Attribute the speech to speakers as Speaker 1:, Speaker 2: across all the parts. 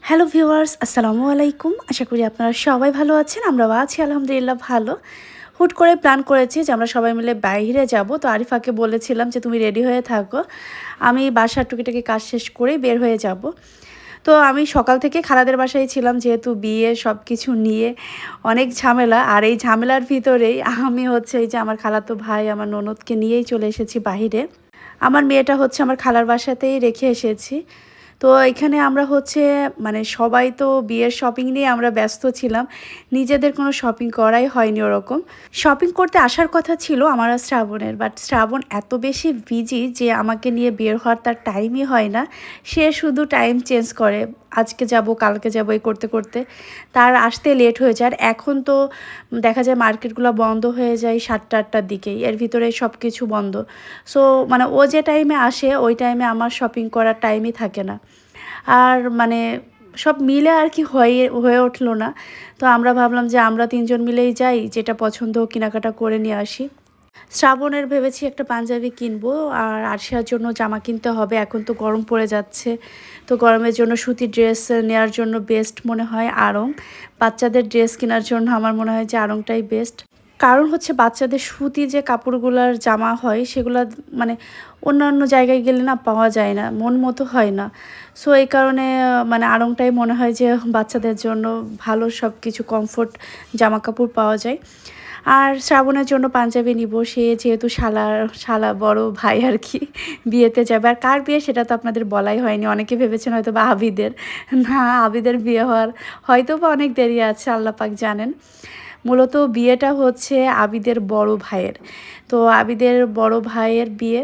Speaker 1: Hello viewers, আসসালামু আলাইকুম। আশা করি আপনারা সবাই ভালো আছেন। আমরাও আছি আলহামদুলিল্লাহ ভালো। হুট করে প্ল্যান করেছি যে আমরা সবাই মিলে বাইরে যাব। তো আরিফাকে বলেছিলাম যে তুমি রেডি হয়ে থাকো। আমি বাসার টুকিটাকি কাজ শেষ করেই বের হয়ে যাব। তো আমি সকাল থেকে খালাদের বাসায় ছিলাম, যেহেতু বিয়ে সব কিছু নিয়ে অনেক ঝামেলা। আর এই ঝামেলার ভিতরেই আমি হচ্ছে এই যে আমার খালাতো ভাই, আমার ননদকে নিয়েই চলে এসেছি বাহিরে। আমার মেয়েটা হচ্ছে আমার খালার বাসাতেই রেখে এসেছি। তো এখানে আমরা হচ্ছে মানে সবাই তো বিয়ের শপিং নিয়ে আমরা ব্যস্ত ছিলাম। নিজেদের কোনো শপিং করাই হয়নি ওরকম। শপিং করতে আসার কথা ছিল আমার আর শ্রাবণের, বাট শ্রাবণ এত বেশি বিজি যে আমাকে নিয়ে বের হওয়ার তার টাইমই হয় না। সে শুধু টাইম চেঞ্জ করে, আজকে যাব কালকে যাব এই করতে করতে তার আসতে লেট হয়ে যায়। আর এখন তো দেখা যায় মার্কেটগুলো বন্ধ হয়ে যায় 7টা-8টার দিকেই, এর ভিতরে সব কিছু বন্ধ। সো মানে ও যে টাইমে আসে ওই টাইমে আমার শপিং করার টাইমই থাকে না। আর মানে সব মিলে আর কি হয়ে উঠলো না। তো আমরা ভাবলাম যে আমরা 3জন মিলেই যাই, যেটা পছন্দ কেনাকাটা করে নিয়ে আসি। শ্রাবণের ভেবেছি একটা পাঞ্জাবি কিনবো, আর আরশিয়ার জন্য জামা কিনতে হবে। এখন তো গরম পড়ে যাচ্ছে, তো গরমের জন্য সুতির ড্রেস নেওয়ার জন্য বেস্ট মনে হয় আড়ং। বাচ্চাদের ড্রেস কেনার জন্য আমার মনে হয় যে আড়ংটাই বেস্ট। কারণ হচ্ছে বাচ্চাদের সুতি যে কাপড়গুলোর জামা হয় সেগুলো মানে অন্যান্য জায়গায় গেলে না পাওয়া যায় না, মন মতো হয় না। সো এই কারণে মানে আড়ংটাই মনে হয় যে বাচ্চাদের জন্য ভালো, সব কিছু কমফোর্ট জামা কাপড় পাওয়া যায়। আর শ্রাবণের জন্য পাঞ্জাবি নিব, সে যেহেতু শালা বড় ভাই আর কি বিয়েতে যাবে। আর কার বিয়ে সেটা তো আপনাদের বলাই হয়নি, অনেকে ভেবেছেন হয়তো বা আবিদের। না, আবিদের বিয়ে হওয়ার হয়তো বা অনেক দেরি আছে, আল্লাহ পাক জানেন। মূলত বিয়েটা হচ্ছে আবিদের বড় ভাইয়ের। তো আবিদের বড় ভাইয়ের বিয়ে,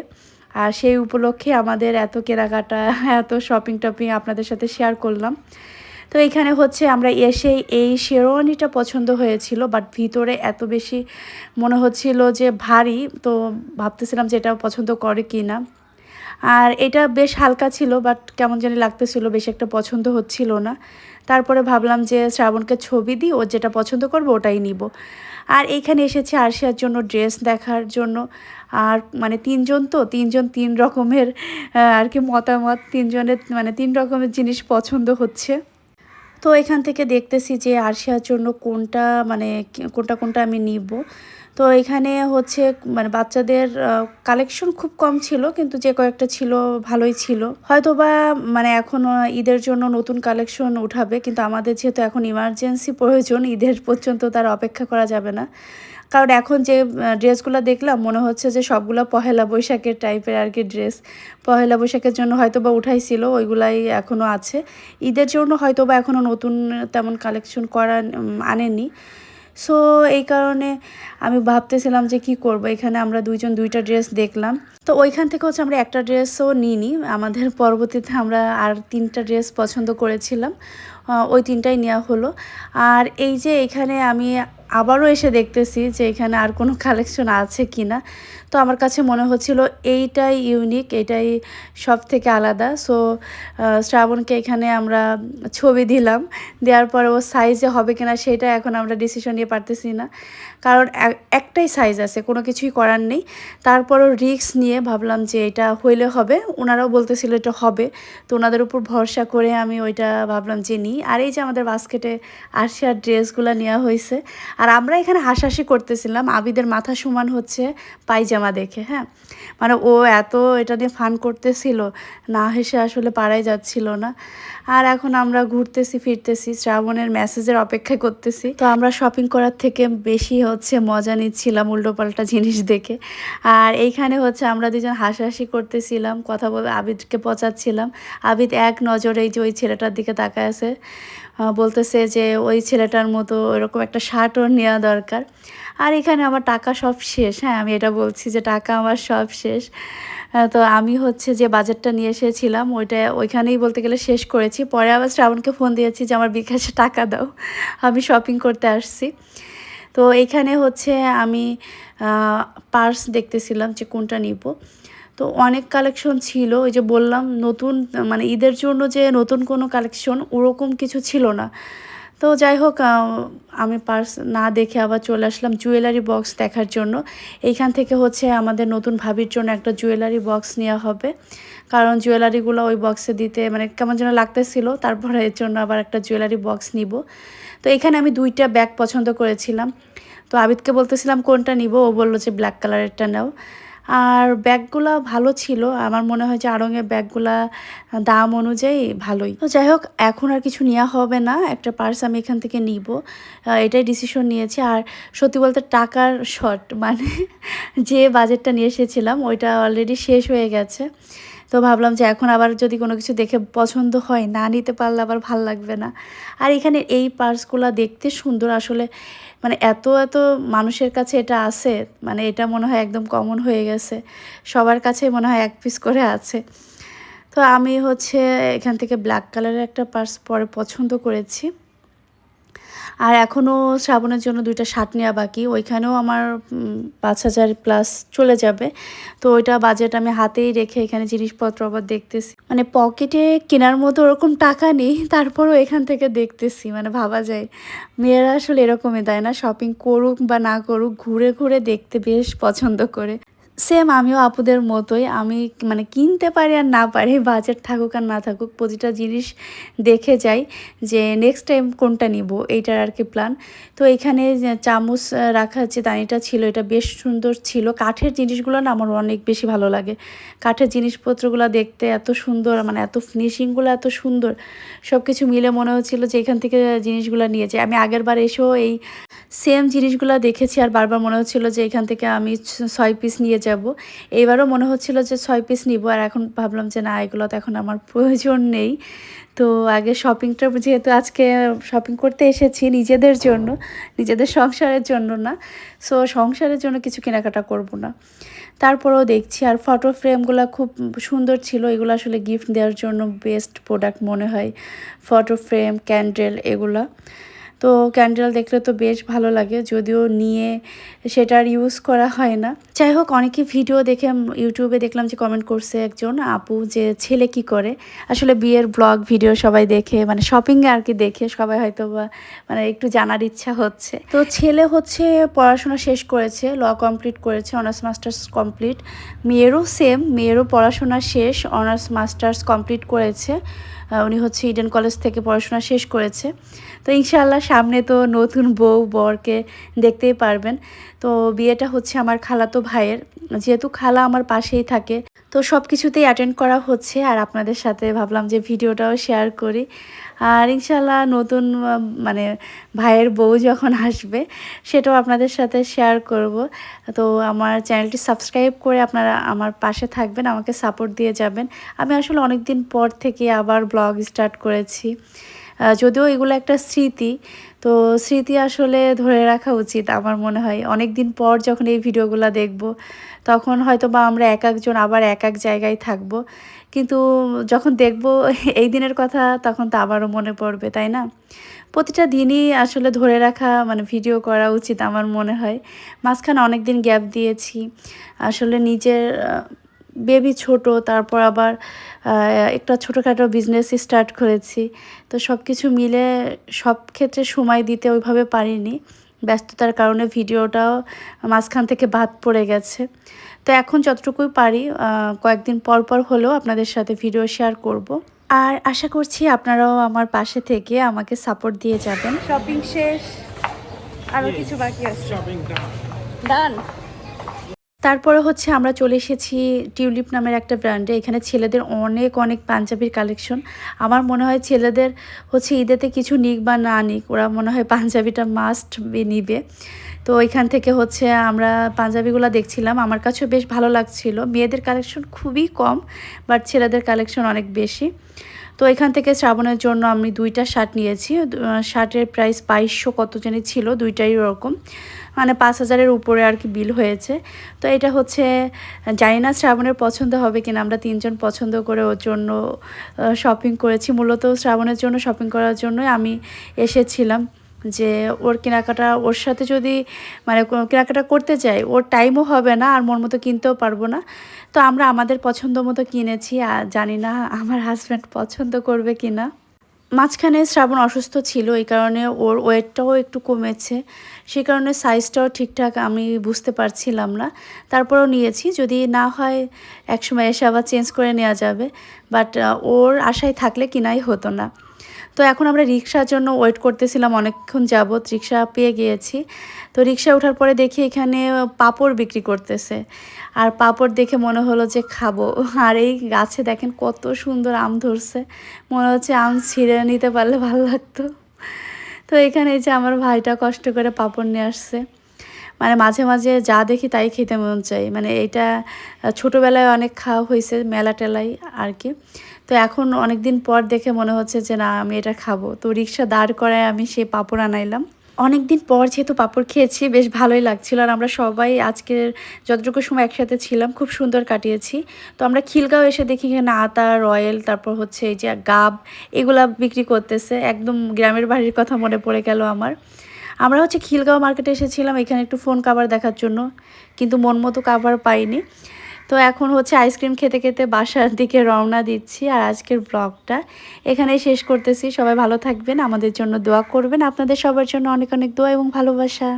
Speaker 1: আর সেই উপলক্ষে আমাদের এত কেনাকাটা, এত শপিং টপিং আপনাদের সাথে শেয়ার করলাম। তো এইখানে হচ্ছে আমরা এসেই এই শেরওয়ানিটা পছন্দ হয়েছিল, বাট ভিতরে এত বেশি মনে হচ্ছিল যে ভারী, তো ভাবতেছিলাম যে এটা পছন্দ করে কি না। আর এটা বেশ হালকা ছিল, বাট কেমন জানি লাগতেছিল, বেশ একটা পছন্দ হচ্ছিল না। তারপরে ভাবলাম যে শ্রাবণকে ছবি দিই, ও যেটা পছন্দ করবে ওটাই নিব। আর এইখানে এসেছি আরশিয়ার জন্য ড্রেস দেখার জন্য। আর মানে 3জন, তো 3জন 3 রকমের আর কি মতামত, 3জনের মানে 3 রকমের জিনিস পছন্দ হচ্ছে। তো এখান থেকে দেখতেছি যে আরশিয়ার জন্য কোনটা মানে কোনটা কোনটা আমি নিব। তো এখানে হচ্ছে মানে বাচ্চাদের কালেকশন খুব কম ছিল, কিন্তু যে কয়েকটা ছিল ভালোই ছিল। হয়তোবা মানে এখনও ঈদের জন্য নতুন কালেকশন উঠাবে, কিন্তু আমাদের যেহেতু এখন ইমার্জেন্সি প্রয়োজন, ঈদের পর্যন্ত তার অপেক্ষা করা যাবে না। কারণ এখন যে ড্রেসগুলো দেখলাম মনে হচ্ছে যে সবগুলো পহেলা বৈশাখের টাইপের আর কি ড্রেস। পহেলা বৈশাখের জন্য হয়তো বা উঠাইছিল, ওইগুলাই এখনও আছে। ঈদের জন্য হয়তো বা এখনও নতুন তেমন কালেকশন করা আনেনি। সো এই কারণে আমি ভাবতেছিলাম যে কি করব। এখানে আমরা 2জন 2টা ড্রেস দেখলাম। তো ওইখান থেকে হচ্ছে আমরা একটা ড্রেসও নিইনি, আমাদের পরবর্তীতে আমরা আর 3টা ড্রেস পছন্দ করেছিলাম, ওই 3টাই নেওয়া হলো। আর এই যে এখানে আমি আবারও এসে দেখতেছি যে এখানে আর কোনো কালেকশন আছে কি না। তো আমার কাছে মনে হচ্ছিল এইটাই ইউনিক, এইটাই সব থেকে আলাদা। সো শ্রাবণকে এখানে আমরা ছবি দিলাম, দেওয়ার পরে ও সাইজে হবে কিনা সেটা এখন আমরা ডিসিশন নিয়ে পারতেছি না। কারণ একটাই সাইজ আছে, কোনো কিছুই করার নেই। তারপরও রিস্ক নিয়ে ভাবলাম যে এটা হইলে হবে, ওনারাও বলতেছিল এটা হবে। তো ওনাদের উপর ভরসা করে আমি ওইটা ভাবলাম যে নিই। আর এই যে আমাদের বাস্কেটে আরশিয়ার ড্রেসগুলো নেওয়া হয়েছে। আর আমরা এখানে হাসাহাসি করতেছিলাম, আবিদের মাথা সমান হচ্ছে পায়জামা দেখে। হ্যাঁ, মানে ও এত এটা নিয়ে ফান করতেছিল, না হেসে আসলে পারাই যাচ্ছিল না। আর এখন আমরা ঘুরতেছি ফিরতেছি, শ্রাবণের মেসেজের অপেক্ষা করতেছি। তো আমরা শপিং করার থেকে বেশি হচ্ছে মজা নিচ্ছিলাম উল্টোপাল্টা জিনিস দেখে। আর এইখানে হচ্ছে আমরা 2জন হাসাহাসি করতেছিলাম, কথা বলে আবিদকে পচাচ্ছিলাম। আবিদ এক নজরে এই যে ওই ছেলেটার দিকে তাকায় আছে, বলতেছে যে ওই ছেলেটার মতো এরকম একটা শার্টও নেওয়া দরকার। আর এখানে আমার টাকা সব শেষ। হ্যাঁ, আমি এটা বলছি যে টাকা আমার সব শেষ। তো আমি হচ্ছে যে বাজেটটা নিয়ে এসেছিলাম ওইটা ওইখানেই বলতে গেলে শেষ করেছি। পরে আবার শ্রাবণকে ফোন দিয়েছি যে আমার বিকাশে টাকা দাও, আমি শপিং করতে আসছি। তো এইখানে হচ্ছে আমি পার্স দেখতেছিলাম যে কোনটা নিব। তো অনেক কালেকশন ছিল, ওই যে বললাম নতুন মানে ঈদের জন্য যে নতুন কোনো কালেকশন ওরকম কিছু ছিল না। তো যাই হোক আমি পার্স না দেখে আবার চলে আসলাম জুয়েলারি বক্স দেখার জন্য। এইখান থেকে হচ্ছে আমাদের নতুন ভাবির জন্য একটা জুয়েলারি বক্স নেওয়া হবে, কারণ জুয়েলারিগুলো ওই বক্সে দিতে মানে কেমন যেন লাগতেছিল, তারপরে এর জন্য আবার একটা জুয়েলারি বক্স নিব। তো এখানে আমি 2টা ব্যাগ পছন্দ করেছিলাম, তো আবিদকে বলতেছিলাম কোনটা নিব, ও বললো যে ব্ল্যাক কালারেরটা নাও। আর ব্যাগগুলা ভালো ছিল, আমার মনে হয় যে আড়ংয়ের ব্যাগগুলা দাম অনুযায়ী ভালোই। তো যাই হোক, এখন আর কিছু নেওয়া হবে না, একটা পার্স আমি এখান থেকে নিব, এটাই ডিসিশন নিয়েছি। আর সত্যি বলতে টাকার শর্ট, মানে যে বাজেটটা নিয়ে এসেছিলাম ওইটা অলরেডি শেষ হয়ে গেছে। তো ভাবলাম যে এখন আবার যদি কোনো কিছু দেখে পছন্দ হয়, না নিতে পারলে আবার ভাল লাগবে না। আর এখানে এই পার্সগুলো দেখতে সুন্দর আসলে, মানে এত এত মানুষের কাছে এটা আছে, মানে এটা মনে হয় একদম কমন হয়ে গেছে, সবার কাছে মনে হয় এক পিস করে আছে। তো আমি হচ্ছে এখান থেকে ব্ল্যাক কালারের একটা পার্স পরে পছন্দ করেছি। আর এখনও শ্রাবণের জন্য 2টা শার্ট নেওয়া বাকি, ওইখানেও আমার 5,000 প্লাস চলে যাবে। তো ওইটা বাজেট আমি হাতেই রেখে এখানে জিনিসপত্র আবার দেখতেছি, মানে পকেটে কেনার মতো ওরকম টাকা নেই, তারপরও এখান থেকে দেখতেছি, মানে ভাবা যায় মেয়েরা আসলে এরকমই, তাই না? শপিং করুক বা না করুক, ঘুরে ঘুরে দেখতে বেশ পছন্দ করে। সেম আমিও আপুদের মতোই, আমি মানে কিনতে পারি আর না পারি, বাজেট থাকুক আর না থাকুক, প্রতিটা জিনিস দেখে যাই যে নেক্সট টাইম কোনটা নিব, এইটার আর কি প্ল্যান। তো এখানে যে চামচ রাখার যে দানিটা ছিল, এটা বেশ সুন্দর ছিল। কাঠের জিনিসগুলো না আমার অনেক বেশি ভালো লাগে, কাঠের জিনিসপত্রগুলো দেখতে এত সুন্দর, মানে এত ফিনিশিংগুলো এত সুন্দর, সব কিছু মিলে মনে হচ্ছিল যে এখান থেকে জিনিসগুলো নিয়ে যাই। আমি আগের বার এসেও এই সেম জিনিসগুলো দেখেছি আর বারবার মনে হচ্ছিল যে এখান থেকে আমি 6 পিস নিয়ে যাব। এইবারও মনে হচ্ছিল যে 6 পিস নিব, আর এখন ভাবলাম যে না, এগুলো তো এখন আমার প্রয়োজন নেই। তো আগে শপিংটা, যেহেতু আজকে শপিং করতে এসেছি নিজেদের জন্য, নিজেদের সংসারের জন্য না, সো সংসারের জন্য কিছু কেনাকাটা করব না। তারপরেও দেখছি, আর ফটো ফ্রেমগুলো খুব সুন্দর ছিল, এগুলো আসলে গিফট দেওয়ার জন্য বেস্ট প্রোডাক্ট মনে হয়, ফটো ফ্রেম, ক্যান্ডেল এগুলা। তো ক্যান্ডেল দেখলে তো বেশ ভালো লাগে, যদিও নিয়ে সেটার ইউজ করা হয় না। যাই হোক, অনেকে ভিডিও দেখে ইউটিউবে দেখলাম যে কমেন্ট করছে একজন আপু যে ছেলে কি করে, আসলে বিয়ের ব্লগ ভিডিও সবাই দেখে, মানে শপিংয়ে আর কি দেখে সবাই হয়তো বা মানে একটু জানার ইচ্ছা হচ্ছে। তো ছেলে হচ্ছে পড়াশোনা শেষ করেছে, ল কমপ্লিট করেছে, অনার্স মাস্টার্স কমপ্লিট। মেয়েরও সেম, মেয়েরও পড়াশোনা শেষ, অনার্স মাস্টার্স কমপ্লিট করেছে। উনি হচ্ছে ইডেন কলেজ থেকে পড়াশোনা শেষ করেছে। তো ইনশাআল্লাহ সামনে তো নতুন বউ বরকে দেখতেই পারবেন। তো বিয়েটা হচ্ছে আমার খালাতো ভাইয়ের, যেহেতু খালা আমার পাশেই থাকে, তো সব কিছুতেই অ্যাটেন্ড করা হচ্ছে। আর আপনাদের সাথে ভাবলাম যে ভিডিওটাও শেয়ার করি। আর ইনশাআল্লাহ নতুন মানে ভাইয়ের বউ যখন আসবে সেটাও আপনাদের সাথে শেয়ার করব। তো আমার চ্যানেলটি সাবস্ক্রাইব করে আপনারা আমার পাশে থাকবেন, আমাকে সাপোর্ট দিয়ে যাবেন। আমি আসলে অনেক দিন পর থেকে আবার ব্লগ স্টার্ট করেছি, যদিও এগুলো একটা স্মৃতি, তো স্মৃতি আসলে ধরে রাখা উচিত আমার মনে হয়। অনেক দিন পর যখন এই ভিডিওগুলো দেখব, তখন হয়তো বা আমরা এক একজন আবার এক এক জায়গায় থাকব, কিন্তু যখন দেখব এই দিনের কথা, তখন তো আবারও মনে পড়বে, তাই না? প্রতিটা দিনই আসলে ধরে রাখা, মানে ভিডিও করা উচিত আমার মনে হয়। মাঝখানে অনেক দিন গ্যাপ দিয়েছি, আসলে নিজের বেবি ছোট, তারপর আবার একটা ছোটোখাটো বিজনেস স্টার্ট করেছি। তো সব কিছু মিলে সব ক্ষেত্রে সময় দিতে ওইভাবে পারিনি, ব্যস্ততার কারণে ভিডিওটাও মাঝখান থেকে বাদ পড়ে গেছে। তো এখন যতটুকুই পারি কয়েকদিন পর পর হলেও আপনাদের সাথে ভিডিও শেয়ার করব। আর আশা করছি আপনারাও আমার পাশে থেকে আমাকে সাপোর্ট দিয়ে যাবেন। শপিং শেষ, আরও কিছু বাকি আছে। ডান। তারপরে হচ্ছে আমরা চলে এসেছি টিউলিপ নামের একটা ব্র্যান্ডে। এখানে ছেলেদের অনেক অনেক পাঞ্জাবির কালেকশন। আমার মনে হয় ছেলেদের হচ্ছে ঈদেতে কিছু নিক বা না নিক, ওরা মনে হয় পাঞ্জাবিটা মাস্ট নিবে। তো এখান থেকে হচ্ছে আমরা পাঞ্জাবিগুলো দেখছিলাম, আমার কাছেও বেশ ভালো লাগছিল। মেয়েদের কালেকশন খুবই কম, বাট ছেলেদের কালেকশন অনেক বেশি। তো এখান থেকে শ্রাবণের জন্য আমি 2টা শার্ট নিয়েছি। শার্টের প্রাইস 2200 কত জানি ছিল, দুইটাই ওরকম, মানে 5000-এর উপরে আর কি বিল হয়েছে। তো এটা হচ্ছে, জানি না শ্রাবণের পছন্দ হবে কিনা, আমরা 3জন পছন্দ করে ওর জন্য শপিং করেছি। মূলত শ্রাবণের জন্য শপিং করার জন্যই আমি এসেছিলাম, যে ওর কেনাকাটা, ওর সাথে যদি মানে কেনাকাটা করতে যাই ওর টাইমও হবে না, আর মন মতো কিনতেও পারবো না। তো আমরা আমাদের পছন্দ মতো কিনেছি, আর জানি না আমার হাজব্যান্ড পছন্দ করবে কিনা। মাঝখানে শ্রাবণ অসুস্থ ছিল, এই কারণে ওর ওয়েটটাও একটু কমেছে, সেই কারণে সাইজটাও ঠিকঠাক আমি বুঝতে পারছিলাম না। তারপরেও নিয়েছি, যদি না হয় একসময় এসে আবার চেঞ্জ করে নেওয়া যাবে, বাট ওর আশায় থাকলে কিনাই হতো না। তো এখন আমরা রিক্সার জন্য ওয়েট করতেছিলাম অনেকক্ষণ যাবৎ, রিক্সা পেয়ে গিয়েছি। তো রিক্সায় ওঠার পরে দেখি এখানে পাঁপড় বিক্রি করতেছে, আর পাঁপড় দেখে মনে হলো যে খাবো। আর এই গাছে দেখেন কত সুন্দর আম ধরছে, মনে হচ্ছে আম ছিঁড়ে নিতে পারলে ভালো লাগতো। তো এখানে এই যে আমার ভাইটা কষ্ট করে পাঁপড় নিয়ে আসছে। মানে মাঝে মাঝে যা দেখি তাই খেতে মন চাই, মানে এটা ছোটোবেলায় অনেক খাওয়া হয়েছে মেলা টেলাই আর কি। তো এখন অনেক দিন পর দেখে মনে হচ্ছে যে না, আমি এটা খাবো। তো রিক্সা দাঁড় করায় আমি সেই পাঁপড় আনাইলাম। অনেক দিন পর যেহেতু পাঁপড় খেয়েছি, বেশ ভালোই লাগছিল। আর আমরা সবাই আজকের যতটুকু সময় একসাথে ছিলাম খুব সুন্দর কাটিয়েছি। তো আমরা খিলগাঁও এসে দেখি এখানে আতা, রয়েল, তারপর হচ্ছে এই যে গাব, এগুলা বিক্রি করতেছে। একদম গ্রামের বাড়ির কথা মনে পড়ে গেল আমার। আমরা হচ্ছে খিলগাঁও মার্কেটে এসেছিলাম এখানে একটু ফোন কভার দেখার জন্য, কিন্তু মন মতো কভার পাইনি। তো এখন হচ্ছে আইসক্রিম খেতে খেতে বাসার দিকে রওনা দিচ্ছি। আর আজকের ব্লগটা এখানেই শেষ করতেছি। সবাই ভালো থাকবেন, আমাদের জন্য দোয়া করবেন। আপনাদের সবার জন্য অনেক অনেক দোয়া এবং ভালোবাসা।